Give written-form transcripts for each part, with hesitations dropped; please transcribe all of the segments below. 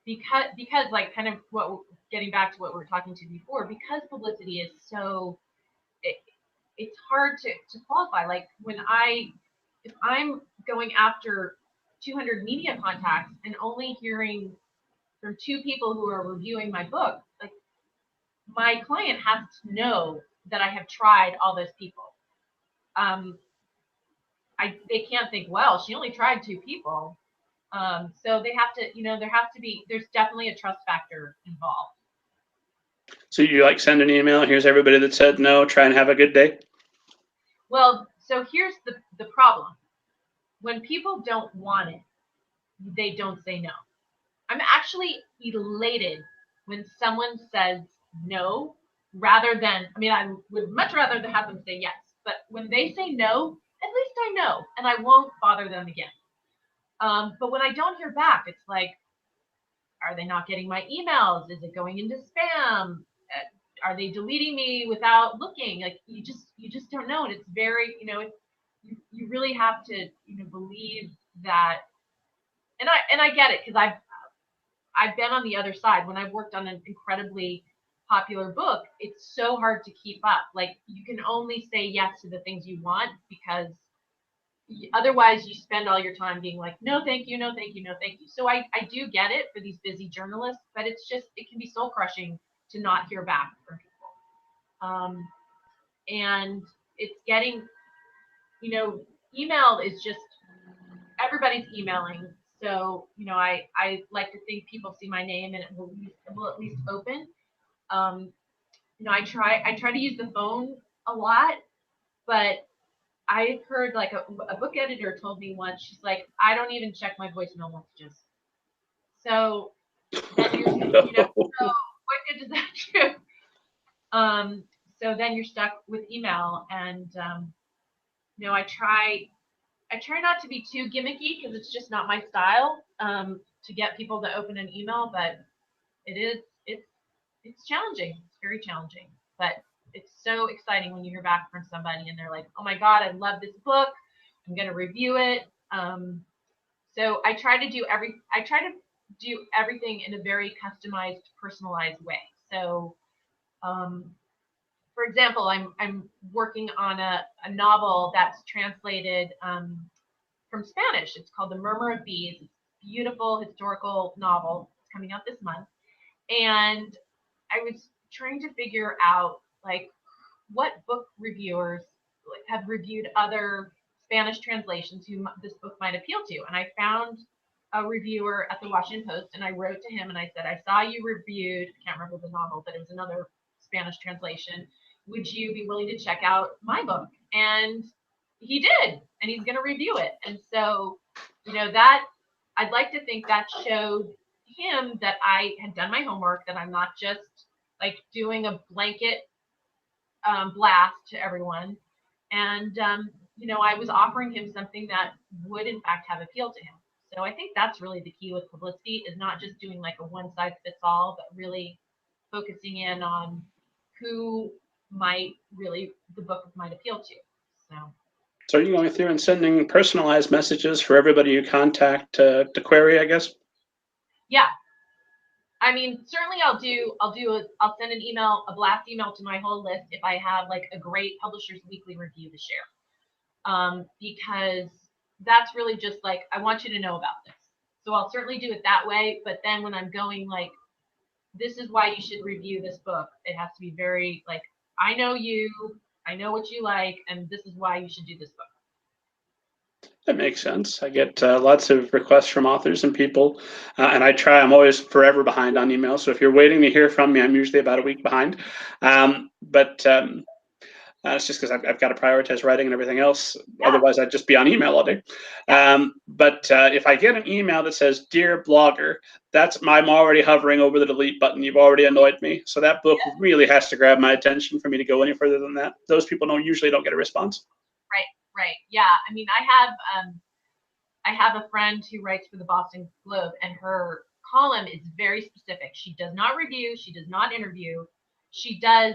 because like kind of what, getting back to what we were talking to before, because publicity is so, it's hard to qualify. Like if I'm going after 200 media contacts and only hearing from 2 people who are reviewing my book, like my client has to know that I have tried all those people. They can't think, well, she only tried 2 people. So they have to, there's definitely a trust factor involved. So you like send an email, here's everybody that said no, try and have a good day? Well, so here's the problem. When people don't want it, they don't say no. I'm actually elated when someone says no, rather than, I mean, I would much rather have them say yes, but when they say no, at least I know, and I won't bother them again. But when I don't hear back, it's like, are they not getting my emails? Is it going into spam? Are they deleting me without looking? Like you just don't know. And it's very, you really have to, believe that. And I get it, because I've been on the other side. When I've worked on an incredibly popular book, it's so hard to keep up. Like you can only say yes to the things you want, because otherwise you spend all your time being like, no, thank you, no, thank you, no, thank you. So I do get it for these busy journalists, but it can be soul crushing to not hear back from people. And it's getting, email is just, everybody's emailing. So, I like to think people see my name and it will at least open. I try to use the phone a lot, but I've heard, like, a book editor told me once, she's like, I don't even check my voicemail messages. So then so what good does that do? So then you're stuck with email, and I try not to be too gimmicky, because it's just not my style, to get people to open an email, but it's challenging. It's very challenging, but it's so exciting when you hear back from somebody and they're like, oh my God, I love this book, I'm going to review it. So I try to do everything in a very customized, personalized way. So, for example, I'm working on a novel that's translated from Spanish. It's called The Murmur of Bees. It's a beautiful historical novel. It's coming out this month. And I was trying to figure out, like, what book reviewers have reviewed other Spanish translations who this book might appeal to. And I found a reviewer at the Washington Post, and I wrote to him and I said, I saw you reviewed, I can't remember the novel, but it was another Spanish translation. Would you be willing to check out my book? And he did, and he's going to review it. And so, that, I'd like to think that showed him that I had done my homework, that I'm not just like doing a blanket blast to everyone. And, I was offering him something that would in fact have appeal to him. So I think that's really the key with publicity, is not just doing like a one size fits all, but really focusing in on who the book might appeal to. So are you going through and sending personalized messages for everybody you contact to query, I guess? Yeah. I mean, certainly I'll send an email, a blast email to my whole list if I have like a great Publishers Weekly review to share. Because that's really just like, I want you to know about this. So I'll certainly do it that way. But then when I'm going like, this is why you should review this book, it has to be very like, I know you, I know what you like, and this is why you should do this book. That makes sense. I get lots of requests from authors and people, and I'm always forever behind on email. So if you're waiting to hear from me, I'm usually about a week behind. But it's just because I've got to prioritize writing and everything else. Yeah. Otherwise, I'd just be on email all day. But if I get an email that says, Dear Blogger, I'm already hovering over the delete button. You've already annoyed me. So that book really has to grab my attention for me to go any further than that. Those people usually don't get a response. Right. Yeah. I mean, I have a friend who writes for the Boston Globe, and her column is very specific. She does not review. She does not interview. She does,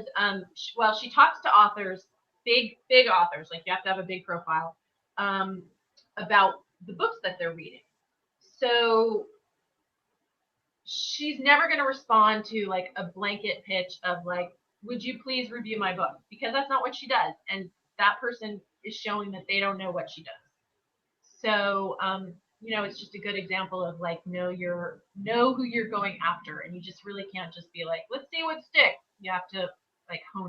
she talks to authors, big authors, like you have to have a big profile, about the books that they're reading. So she's never going to respond to like a blanket pitch of like, would you please review my book? Because that's not what she does. And that person is showing that they don't know what she does. So, you know, it's just a good example of like, know who you're going after. And you just really can't just be like, let's see what sticks. You have to like hone